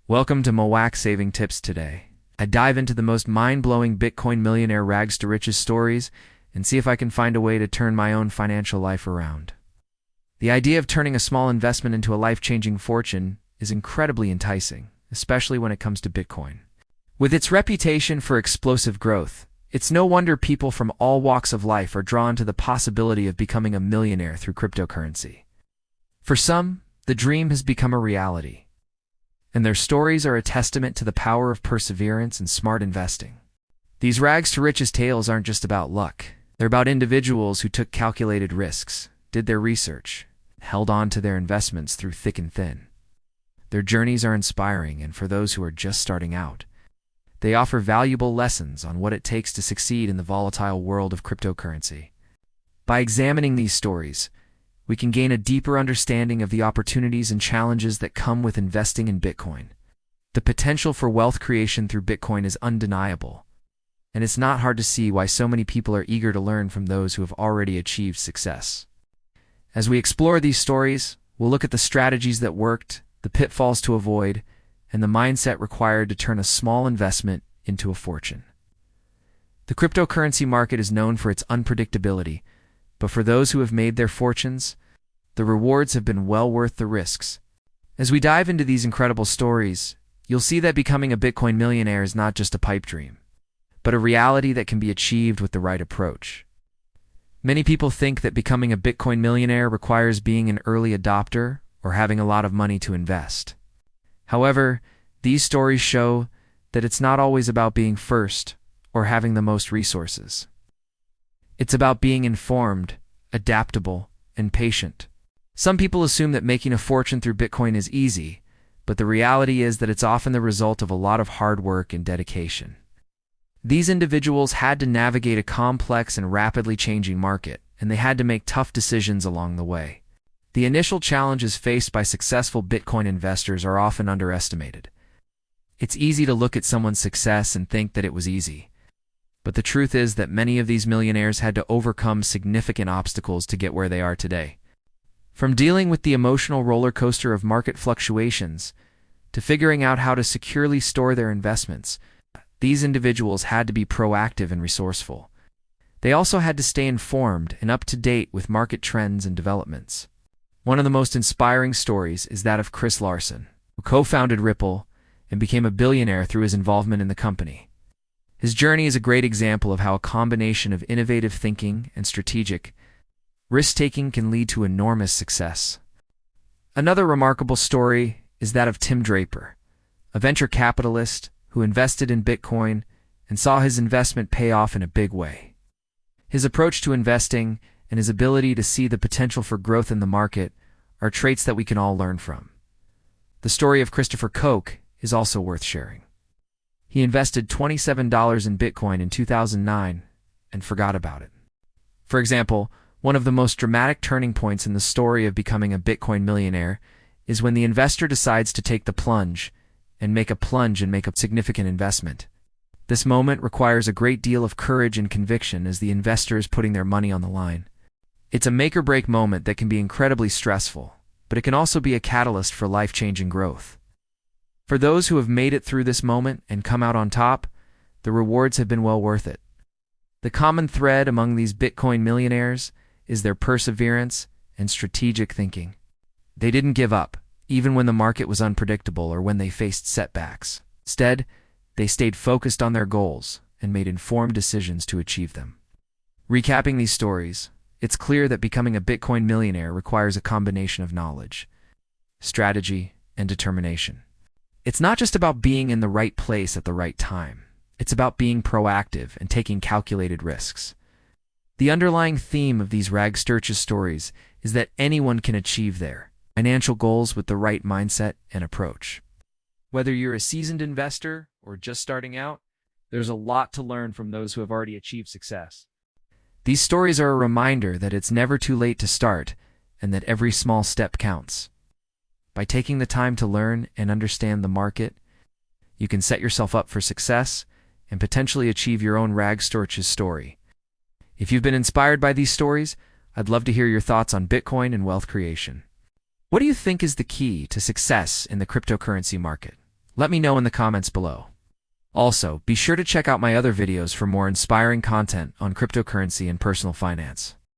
Welcome to Mauuak Saving Tips today. I dive into the most mind-blowing Bitcoin millionaire rags to riches stories and see if I can find a way to turn my own financial life around. The idea of turning a small investment into a life-changing fortune is incredibly enticing, especially when it comes to Bitcoin. With its reputation for explosive growth, it's no wonder people from all walks of life are drawn to the possibility of becoming a millionaire through cryptocurrency. For some, the dream has become a reality, and their stories are a testament to the power of perseverance and smart investing. These rags to riches tales aren't just about luck. They're about individuals who took calculated risks, did their research, held on to their investments through thick and thin. Their journeys are inspiring, and for those who are just starting out, they offer valuable lessons on what it takes to succeed in the volatile world of cryptocurrency. By examining these stories, we can gain a deeper understanding of the opportunities and challenges that come with investing in Bitcoin. The potential for wealth creation through Bitcoin is undeniable, and it's not hard to see why so many people are eager to learn from those who have already achieved success. As we explore these stories, we'll look at the strategies that worked, the pitfalls to avoid, and the mindset required to turn a small investment into a fortune. The cryptocurrency market is known for its unpredictability, but for those who have made their fortunes, the rewards have been well worth the risks. As we dive into these incredible stories, you'll see that becoming a Bitcoin millionaire is not just a pipe dream, but a reality that can be achieved with the right approach. Many people think that becoming a Bitcoin millionaire requires being an early adopter or having a lot of money to invest. However, these stories show that it's not always about being first or having the most resources. It's about being informed, adaptable, and patient. Some people assume that making a fortune through Bitcoin is easy, but the reality is that it's often the result of a lot of hard work and dedication. These individuals had to navigate a complex and rapidly changing market, and they had to make tough decisions along the way. The initial challenges faced by successful Bitcoin investors are often underestimated. It's easy to look at someone's success and think that it was easy, but the truth is that many of these millionaires had to overcome significant obstacles to get where they are today. From dealing with the emotional roller coaster of market fluctuations to figuring out how to securely store their investments, these individuals had to be proactive and resourceful. They also had to stay informed and up to date with market trends and developments. One of the most inspiring stories is that of Chris Larsen, who co-founded Ripple and became a billionaire through his involvement in the company. His journey is a great example of how a combination of innovative thinking and strategic risk-taking can lead to enormous success. Another remarkable story is that of Tim Draper, a venture capitalist who invested in Bitcoin and saw his investment pay off in a big way. His approach to investing and his ability to see the potential for growth in the market are traits that we can all learn from. The story of Christopher Koch is also worth sharing. He invested $27 in Bitcoin in 2009 and forgot about it. For example, one of the most dramatic turning points in the story of becoming a Bitcoin millionaire is when the investor decides to take the plunge and make a significant investment. This moment requires a great deal of courage and conviction as the investor is putting their money on the line. It's a make-or-break moment that can be incredibly stressful, but it can also be a catalyst for life-changing growth. For those who have made it through this moment and come out on top, the rewards have been well worth it. The common thread among these Bitcoin millionaires is their perseverance and strategic thinking. They didn't give up, even when the market was unpredictable or when they faced setbacks. Instead, they stayed focused on their goals and made informed decisions to achieve them. Recapping these stories, it's clear that becoming a Bitcoin millionaire requires a combination of knowledge, strategy, and determination. It's not just about being in the right place at the right time. It's about being proactive and taking calculated risks. The underlying theme of these rags to riches stories is that anyone can achieve their financial goals with the right mindset and approach. Whether you're a seasoned investor or just starting out, there's a lot to learn from those who have already achieved success. These stories are a reminder that it's never too late to start and that every small step counts. By taking the time to learn and understand the market, you can set yourself up for success and potentially achieve your own rags to riches story. If you've been inspired by these stories, I'd love to hear your thoughts on Bitcoin and wealth creation. What do you think is the key to success in the cryptocurrency market? Let me know in the comments below. Also, be sure to check out my other videos for more inspiring content on cryptocurrency and personal finance.